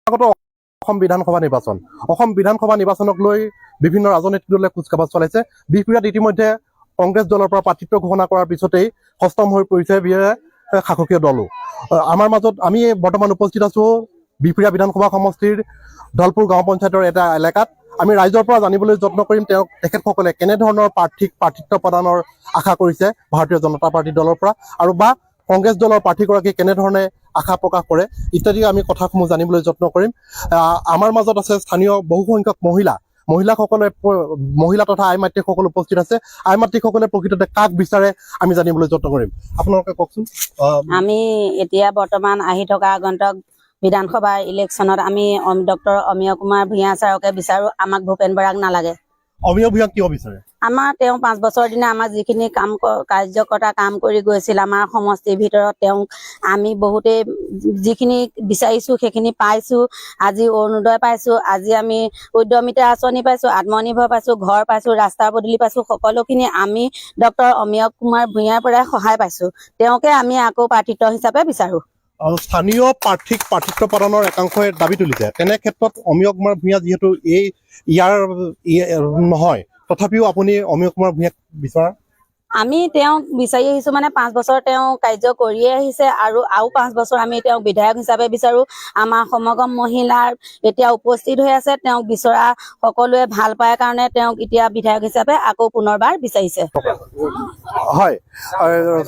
অসম বিধানসভা নিৰ্বাচনক লৈ বিভিন্ন ৰাজনৈতিক দলে কুচকাৱাজ চলাইছে। বিহপুৰীয়াত ইতিমধ্যে কংগ্ৰেছ দলৰ পৰা প্ৰাৰ্থিত্ব ঘোষণা কৰাৰ পিছতেই হস্তম হৈ পৰিছে শাসকীয় দলো। আমাৰ মাজত আমি বৰ্তমান উপস্থিত আছো বিহপুৰীয়া বিধানসভা সমষ্টিৰ ধলপুৰ গাঁও পঞ্চায়তৰ এটা এলেকাত। আমি ৰাইজৰ পৰা জানিবলৈ যত্ন কৰিম তেখেতসকলে কেনেধৰণৰ প্ৰাৰ্থিত্ব প্ৰদানৰ আশা কৰিছে ভাৰতীয় জনতা পাৰ্টি দলৰ পৰা, আৰু বা কংগ্ৰেছ দলৰ প্ৰাৰ্থীগৰাকী কেনেধৰণে আশা প্ৰকাশ কৰে ইত্যাদি আমি কথাসমূহ জানিবলৈ যত্ন কৰিম। আমাৰ মাজত আছে স্থানীয় বহুসংখ্যক মহিলা তথা আই মাতৃসকল উপস্থিত আছে। আই মাতৃসকলে প্ৰকৃততে কাক বিচাৰে আমি জানিবলৈ যত্ন কৰিম। আপোনালোকে কওকচোন। আমি এতিয়া বৰ্তমান আহি থকা আগন্তুক বিধানসভা ইলেকশ্যনত আমি ডক্টৰ অমিয় কুমাৰ ভূঞা ছাৰকে বিচাৰো। আমাক ভূপেন বৰাক নালাগে। অমিয় ভূঞাক কিয় বিচাৰে? আমাৰ তেওঁ 5 বছৰ দিনা আমাৰ যিখিনি কাৰ্যকৰ্তা কাম কৰি গৈছিল আমাৰ সমষ্টিৰ ভিতৰত তেওঁক আমি বহুতেই যিখিনি বিচাৰিছো সেইখিনি পাইছো। আজি অৰুণোদয় পাইছো, আজি আমি উদ্যমিতা আঁচনি পাইছো, আত্মনিৰ্ভৰ পাইছো, ঘৰ পাইছো, ৰাস্তা পদূলি পাইছো। সকলোখিনি আমি ডক্টৰ অমিয় কুমাৰ ভূঞাৰ পৰাই সহায় পাইছো। তেওঁকে আমি আকৌ প্ৰাৰ্থিত্ব হিচাপে বিচাৰো। স্থানীয় প্ৰাৰ্থীক প্ৰাৰ্থিত্ব প্ৰদানৰ একাংশই দাবী তুলিছে। তেনে ক্ষেত্ৰত অমিয় কুমাৰ ভূঞা যিহেতু ইয়াৰ নহয়, তথাপিও আপুনি অমিয় কুমাৰ ভূঞাক বিচাৰে? আমি তেওঁক বিচাৰি আহিছো মানে 5 বছৰ তেওঁ কাৰ্য কৰিয়ে আহিছে, আৰু 5 বছৰ আমি তেওঁক বিধায়ক হিচাপে বিচাৰো। আমাৰ সমাগম মহিলাৰ এতিয়া উপস্থিত হৈ আছে, তেওঁক বিচৰা সকলোৱে ভাল পায় কাৰণে তেওঁক এতিয়া বিধায়ক হিচাপে আকৌ পুনৰবাৰ বিচাৰিছে। হয়,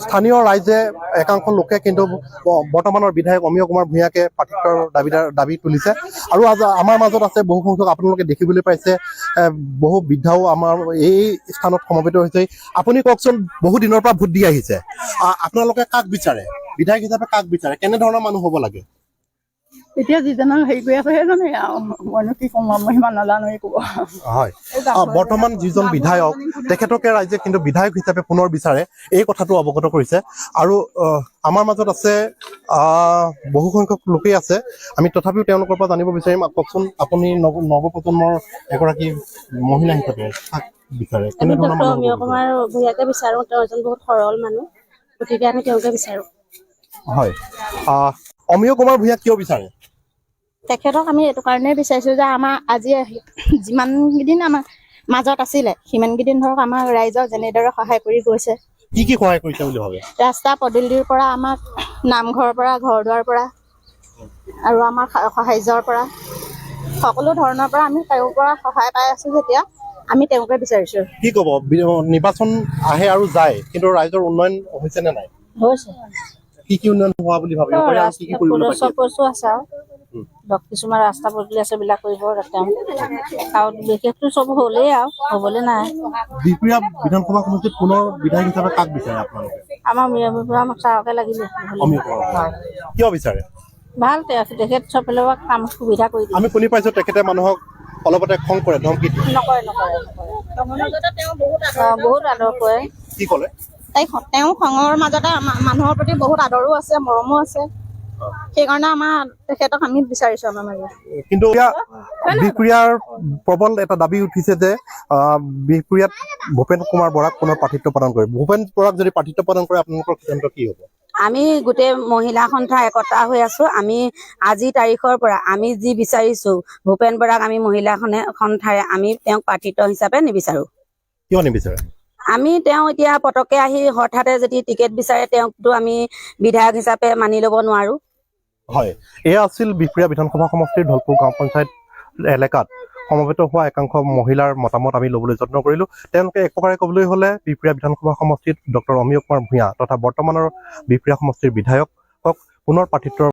স্থানীয় ৰাইজে একাংশ লোকে কিন্তু বৰ্তমানৰ বিধায়ক অমিয় কুমাৰ ভূঞাকে প্ৰাৰ্থিত্বৰ দাবী তুলিছে। আৰু আমাৰ মাজত আছে বহু সংখ্যক, আপোনালোকে দেখিবলৈ পাইছে বহু বৃদ্ধাও আমাৰ এই স্থানত সমবেত হৈছে। আপুনি কওকচোন, বহু দিনৰ পৰা ভোট দি আহিছে, আপোনালোকে কাক বিচাৰে? বিধায়ক হিচাপে কাক বিচাৰে? কেনেধৰণৰ মানুহ হ'ব লাগে? এতিয়া যিজনক হেৰি কৰি আছে সেইজনে আৰু মইনো কি ক'ম, মই সিমান নাজানো ক'ব। হয়, বৰ্তমান যিজন বিধায়ক তেখেতকে ৰাইজে কিন্তু বিধায়ক হিচাপে পুনৰ বিচাৰে, এই কথাটো অৱগত কৰিছে। আৰু আমাৰ মাজত আছে বহু সংখ্যক লোকেই আছে, আমি তথাপিও তেওঁলোকৰ পৰা জানিব বিচাৰিম। কওকচোন, আপুনি নৱপ্ৰজন্মৰ এগৰাকী মহিলা হিচাপে কাক বিচাৰে? অমিয় কুমাৰ ভূঞাকে বিচাৰো। তেওঁ এজন বহুত সৰল মানুহ, গতিকে আমি তেওঁকে বিচাৰো। হয়, অমিয় কুমাৰ ভূঞাক কিয় বিচাৰে? তেখেতক আমি এইটো কাৰণেই বিচাৰিছো যে আমাৰ আজি যিমানকেইদিন আমাৰ মাজত আছিলে সিমানকেইদিন ধৰক আমাৰ ৰাইজক যেনেদৰে সহায় কৰি গৈছে। কি সহায় কৰিছে বুলি ভাবে? ৰাস্তা পদূলিৰ পৰা আমাক নামঘৰৰ পৰা, ঘৰ দুৱাৰ পৰা, আৰু আমাৰ সাহায্যৰ পৰা, সকলো ধৰণৰ পৰা আমি তেওঁৰ পৰা সহায় পাই আছো। যেতিয়া আমি তেওঁকে বিচাৰিছো। কি ক'ব, নিৰ্বাচন আহে আৰু যায়, কিন্তু ৰাইজৰ উন্নয়ন হৈছে নে নাই? হৈছে। কি উন্নয়ন হোৱা বুলি ভাবে? কিছুমান ৰাস্তা পদূলি আছে বিলাক কৰিব, আৰু বিশেষটো চব হ'লেই আৰু হ'বলৈ নাই। বিহপুৰীয়া বিধানসভা সমষ্টিত পুনৰ বিধায়ক হিচাপে কাক বিচাৰে আপোনালোকে? আমাৰ আমাক ছাৰকে লাগিলে। কিয় বিচাৰে? ভাল, তেখেত চব ফালৰ পৰা কাম সুবিধা কৰি দিয়ে। আমি শুনি পাইছো তেখেতে মানুহক অলপতে খং কৰে, ধমকি দিয়ে। নকৰে। বহুত আদৰ কৰে। কি ক'লে? তেওঁ খঙৰ মাজতে মানুহৰ প্ৰতি বহুত আদৰো আছে, মৰমো আছে। সেইকাৰণে তেখেতক আমি বিচাৰিছো আমাৰ মাজত। কিন্তু বিহপুৰীয়াৰ প্ৰবল এটা দাবী উঠিছে যে বিহপুৰীয়াত ভূপেন কুমাৰ বৰাক পুনৰ প্ৰাৰ্থিত্ব প্ৰদান কৰে। ভূপেন বৰাক যদি প্ৰাৰ্থিত্ব প্ৰদান কৰে আপোনালোকৰ সিদ্ধান্ত কি হ'ব? আমি গোটেই মহিলা সন্থা একতা হৈ আছো। আমি আজি তাৰিখৰ পৰা আমি যি বিচাৰিছো ভূপেন বৰাক আমি মহিলা সন্থাৰে আমি তেওঁক প্ৰাৰ্থিত্ব হিচাপে নিবিচাৰো। কিয় নিবিচাৰে? আমি তেওঁ এতিয়া পতকে আহি হঠাতে যদি টিকেট বিচাৰে তেওঁকতো আমি বিধায়ক হিচাপে মানি ল'ব নোৱাৰো। হয়, এয়া আছিল বিহপুৰীয়া বিধানসভা সমষ্টিৰ ধলপুৰ গাঁও পঞ্চায়ত এলেকাত সমবেত হোৱা একাংশ মহিলাৰ মতামত আমি ল'বলৈ যত্ন কৰিলো। তেওঁলোকে এক প্ৰকাৰে ক'বলৈ হ'লে বিহপুৰীয়া বিধানসভা সমষ্টিত ডক্টৰ অমিয় কুমাৰ ভূঞা তথা বৰ্তমানৰ বিহপুৰীয়া সমষ্টিৰ বিধায়কক পুনৰ প্ৰাৰ্থিত্বৰ